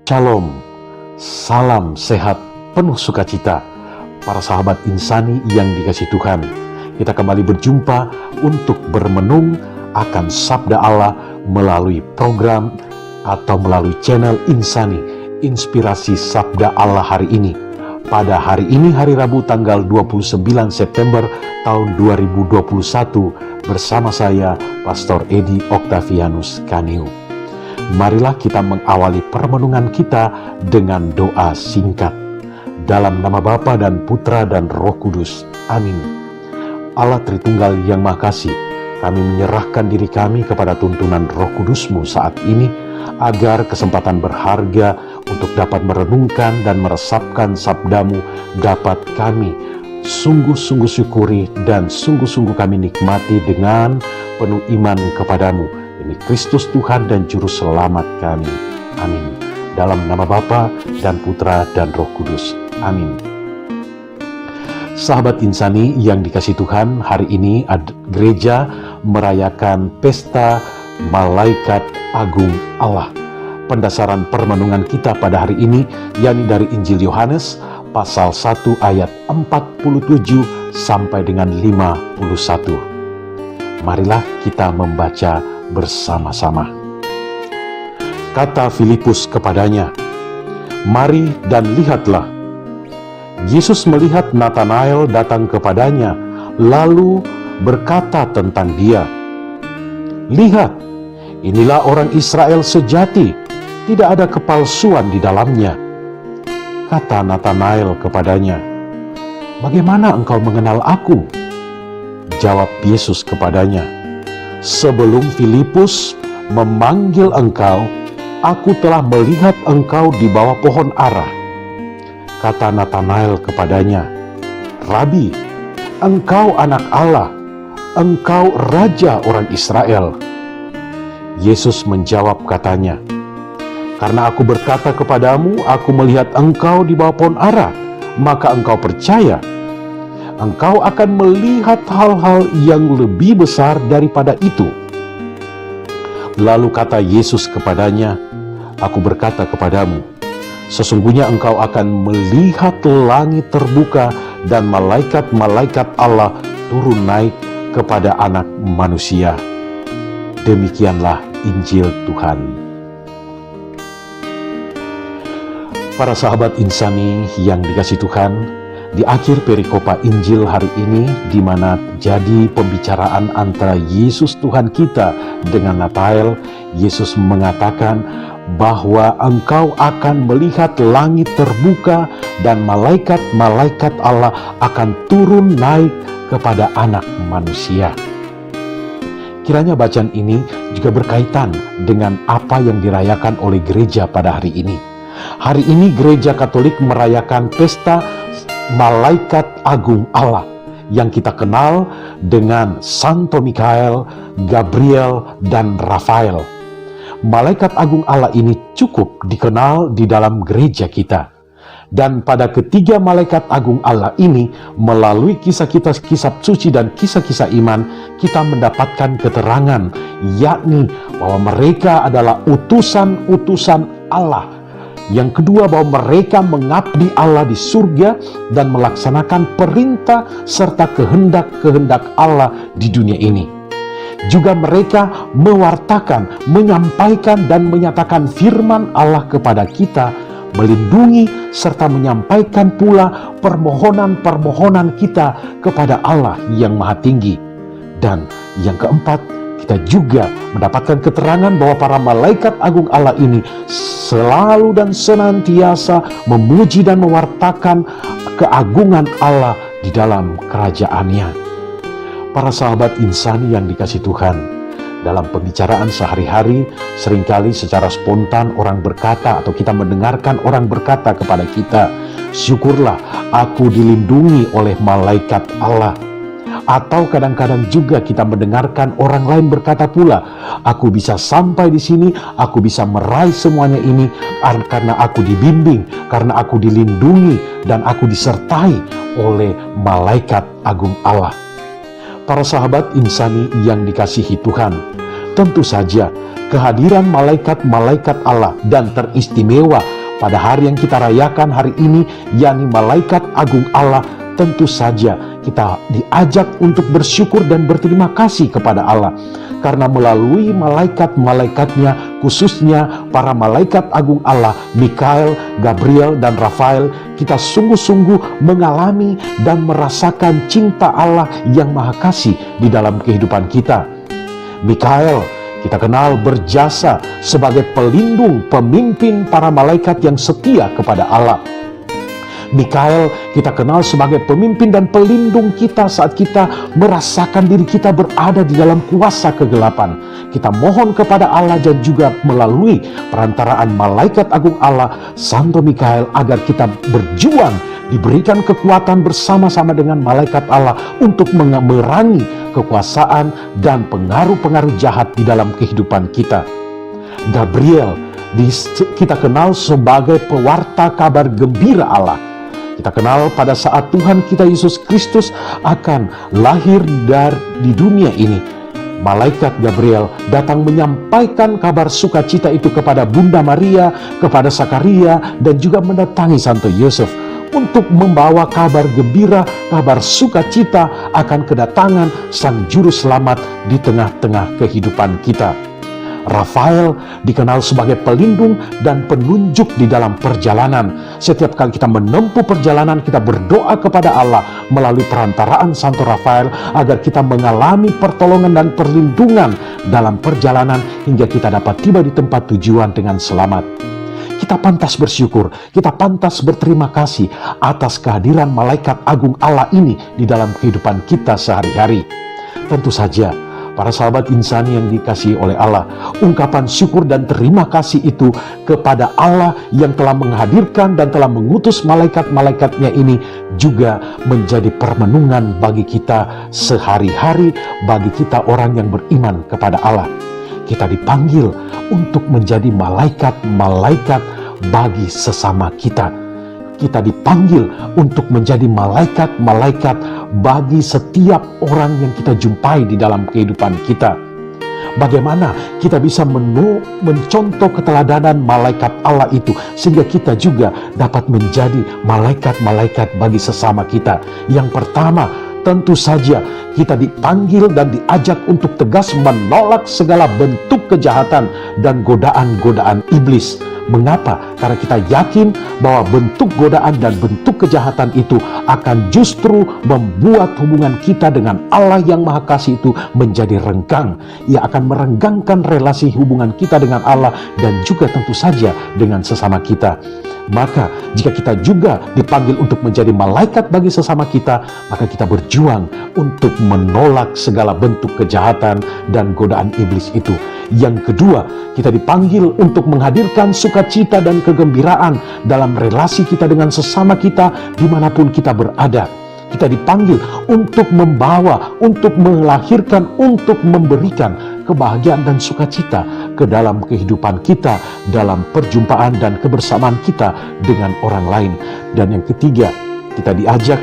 Shalom, salam sehat, penuh sukacita, para sahabat insani yang dikasihi Tuhan. Kita kembali berjumpa untuk bermenung akan Sabda Allah melalui program atau melalui channel Insani, Inspirasi Sabda Allah hari ini. Pada hari ini, hari Rabu tanggal 29 September tahun 2021, bersama saya, Pastor Edi Octavianus Kaniu. Marilah kita mengawali permenungan kita dengan doa singkat. Dalam nama Bapa dan Putra dan Roh Kudus. Amin. Allah Tritunggal yang Maha Kasih, kami menyerahkan diri kami kepada tuntunan Roh Kudus-Mu saat ini, agar kesempatan berharga untuk dapat merenungkan dan meresapkan sabda-Mu dapat kami sungguh-sungguh syukuri dan sungguh-sungguh kami nikmati dengan penuh iman kepadamu. Demi Kristus Tuhan dan Juru Selamat kami. Amin. Dalam nama Bapa dan Putra dan Roh Kudus. Amin. Sahabat insani yang dikasihi Tuhan, hari ini gereja merayakan pesta Malaikat Agung Allah. Pendasaran permenungan kita pada hari ini yakni dari Injil Yohanes pasal 1 ayat 47 sampai dengan 51. Marilah kita membaca bersama-sama. Kata Filipus kepadanya, "Mari dan lihatlah." Yesus melihat Natanael datang kepadanya, lalu berkata tentang dia, "Lihat, inilah orang Israel sejati, tidak ada kepalsuan di dalamnya." Kata Natanael kepadanya, "Bagaimana engkau mengenal aku?" Jawab Yesus kepadanya, "Sebelum Filipus memanggil engkau, aku telah melihat engkau di bawah pohon ara." Kata Natanael kepadanya, "Rabi, engkau anak Allah, engkau raja orang Israel." Yesus menjawab katanya, "Karena aku berkata kepadamu, aku melihat engkau di bawah pohon ara, maka engkau percaya. Engkau akan melihat hal-hal yang lebih besar daripada itu." Lalu kata Yesus kepadanya, "Aku berkata kepadamu, sesungguhnya engkau akan melihat langit terbuka dan malaikat-malaikat Allah turun naik kepada Anak Manusia." Demikianlah Injil Tuhan. Para sahabat insani yang dikasihi Tuhan, di akhir perikopa Injil hari ini, di mana jadi pembicaraan antara Yesus Tuhan kita dengan Natanael, Yesus mengatakan bahwa engkau akan melihat langit terbuka dan malaikat-malaikat Allah akan turun naik kepada Anak Manusia. Kiranya bacaan ini juga berkaitan dengan apa yang dirayakan oleh gereja pada hari ini. Hari ini gereja Katolik merayakan pesta Malaikat Agung Allah yang kita kenal dengan Santo Mikael, Gabriel, dan Rafael. Malaikat Agung Allah ini cukup dikenal di dalam gereja kita. Dan pada ketiga malaikat agung Allah ini, melalui kisah-kisah suci dan kisah-kisah iman, kita mendapatkan keterangan, yakni bahwa mereka adalah utusan-utusan Allah. Yang kedua, bahwa mereka mengabdi Allah di surga dan melaksanakan perintah serta kehendak-kehendak Allah di dunia ini. Juga mereka mewartakan, menyampaikan dan menyatakan firman Allah kepada kita, melindungi serta menyampaikan pula permohonan-permohonan kita kepada Allah yang Maha Tinggi. Dan yang keempat, kita juga mendapatkan keterangan bahwa para malaikat agung Allah ini selalu dan senantiasa memuji dan mewartakan keagungan Allah di dalam kerajaannya. Para sahabat insani yang dikasihi Tuhan, dalam pembicaraan sehari-hari, seringkali secara spontan orang berkata atau kita mendengarkan orang berkata kepada kita, "Syukurlah aku dilindungi oleh malaikat Allah." Atau kadang-kadang juga kita mendengarkan orang lain berkata pula, "Aku bisa sampai di sini, aku bisa meraih semuanya ini karena aku dibimbing, karena aku dilindungi dan aku disertai oleh malaikat agung Allah." Para sahabat insani yang dikasihi Tuhan, tentu saja kehadiran malaikat-malaikat Allah dan teristimewa pada hari yang kita rayakan hari ini, yakni Malaikat Agung Allah, tentu saja kita diajak untuk bersyukur dan berterima kasih kepada Allah. Karena melalui malaikat-malaikatnya, khususnya para malaikat agung Allah, Mikael, Gabriel, dan Rafael, kita sungguh-sungguh mengalami dan merasakan cinta Allah yang Maha Kasih di dalam kehidupan kita. Mikael kita kenal berjasa sebagai pelindung, pemimpin para malaikat yang setia kepada Allah. Mikael kita kenal sebagai pemimpin dan pelindung kita saat kita merasakan diri kita berada di dalam kuasa kegelapan. Kita mohon kepada Allah dan juga melalui perantaraan malaikat agung Allah, Santo Mikael, agar kita berjuang, diberikan kekuatan bersama-sama dengan malaikat Allah untuk memerangi kekuasaan dan pengaruh-pengaruh jahat di dalam kehidupan kita. Gabriel kita kenal sebagai pewarta kabar gembira Allah. Kita kenal pada saat Tuhan kita Yesus Kristus akan lahir di dunia ini, malaikat Gabriel datang menyampaikan kabar sukacita itu kepada Bunda Maria, kepada Zakaria, dan juga mendatangi Santo Yosef untuk membawa kabar gembira, kabar sukacita akan kedatangan Sang Juru Selamat di tengah-tengah kehidupan kita. Rafael dikenal sebagai pelindung dan penunjuk di dalam perjalanan. Setiap kali kita menempuh perjalanan, kita berdoa kepada Allah melalui perantaraan Santo Rafael agar kita mengalami pertolongan dan perlindungan dalam perjalanan hingga kita dapat tiba di tempat tujuan dengan selamat. Kita pantas bersyukur, kita pantas berterima kasih atas kehadiran malaikat agung Allah ini di dalam kehidupan kita sehari-hari. Tentu saja, para sahabat insani yang dikasihi oleh Allah, ungkapan syukur dan terima kasih itu kepada Allah yang telah menghadirkan dan telah mengutus malaikat-malaikatnya ini juga menjadi permenungan bagi kita sehari-hari, bagi kita orang yang beriman kepada Allah. Kita dipanggil untuk menjadi malaikat-malaikat bagi sesama kita. Kita dipanggil untuk menjadi malaikat-malaikat bagi setiap orang yang kita jumpai di dalam kehidupan kita. Bagaimana kita bisa mencontoh keteladanan malaikat Allah itu sehingga kita juga dapat menjadi malaikat-malaikat bagi sesama kita. Yang pertama, tentu saja kita dipanggil dan diajak untuk tegas menolak segala bentuk kejahatan dan godaan-godaan iblis. Mengapa? Karena kita yakin bahwa bentuk godaan dan bentuk kejahatan itu akan justru membuat hubungan kita dengan Allah yang Maha Kasih itu menjadi renggang. Ia akan merenggangkan relasi hubungan kita dengan Allah dan juga tentu saja dengan sesama kita. Maka jika kita juga dipanggil untuk menjadi malaikat bagi sesama kita, maka kita berjuang untuk menolak segala bentuk kejahatan dan godaan iblis itu. Yang kedua, kita dipanggil untuk menghadirkan sukacita dan kegembiraan dalam relasi kita dengan sesama kita dimanapun kita berada. Kita dipanggil untuk membawa, untuk melahirkan, untuk memberikan kebahagiaan dan sukacita ke dalam kehidupan kita, dalam perjumpaan dan kebersamaan kita dengan orang lain. Dan yang ketiga, kita diajak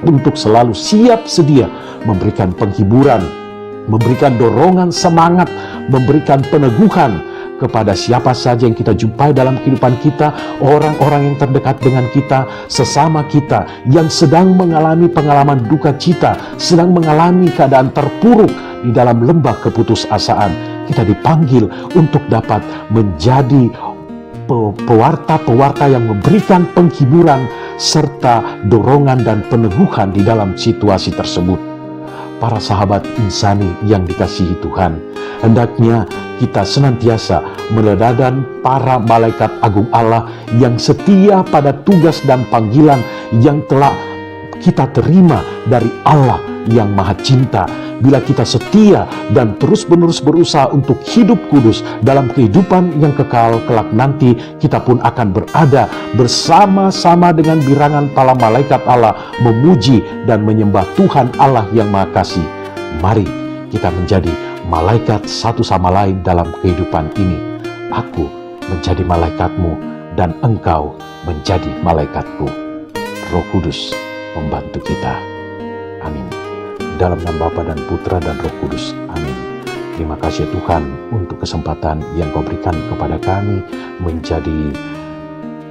untuk selalu siap sedia memberikan penghiburan, memberikan dorongan semangat, memberikan peneguhan kepada siapa saja yang kita jumpai dalam kehidupan kita, orang-orang yang terdekat dengan kita, sesama kita yang sedang mengalami pengalaman duka cita, sedang mengalami keadaan terpuruk di dalam lembah keputusasaan. Kita dipanggil untuk dapat menjadi pewarta-pewarta yang memberikan penghiburan serta dorongan dan peneguhan di dalam situasi tersebut. Para sahabat insani yang dikasihi Tuhan, hendaknya kita senantiasa meneladani para malaikat agung Allah yang setia pada tugas dan panggilan yang telah kita terima dari Allah yang Maha Cinta. Bila kita setia dan terus-menerus berusaha untuk hidup kudus dalam kehidupan yang kekal kelak nanti, kita pun akan berada bersama-sama dengan birangan para malaikat Allah memuji dan menyembah Tuhan Allah yang Maha Kasih. Mari kita menjadi malaikat satu sama lain dalam kehidupan ini. Aku menjadi malaikatmu dan engkau menjadi malaikatku. Roh Kudus membantu kita. Amin. Dalam nama Bapa dan Putra dan Roh Kudus. Amin. Terima kasih Tuhan untuk kesempatan yang Kau berikan kepada kami menjadi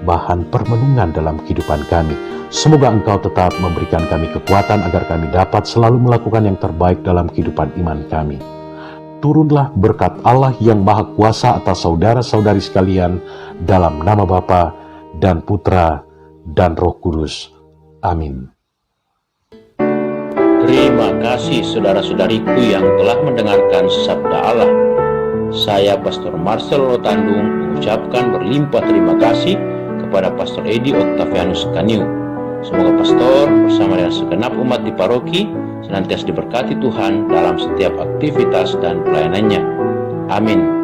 bahan permenungan dalam kehidupan kami. Semoga Engkau tetap memberikan kami kekuatan agar kami dapat selalu melakukan yang terbaik dalam kehidupan iman kami. Turunlah berkat Allah yang Maha Kuasa atas saudara-saudari sekalian dalam nama Bapa dan Putra dan Roh Kudus. Amin. Terima kasih saudara-saudariku yang telah mendengarkan sabda Allah. Saya Pastor Marcel Rotandung mengucapkan berlimpah terima kasih kepada Pastor Edi Octavianus Kaniu. Semoga pastor bersama dengan segenap umat di paroki senantiasa diberkati Tuhan dalam setiap aktivitas dan pelayanannya. Amin.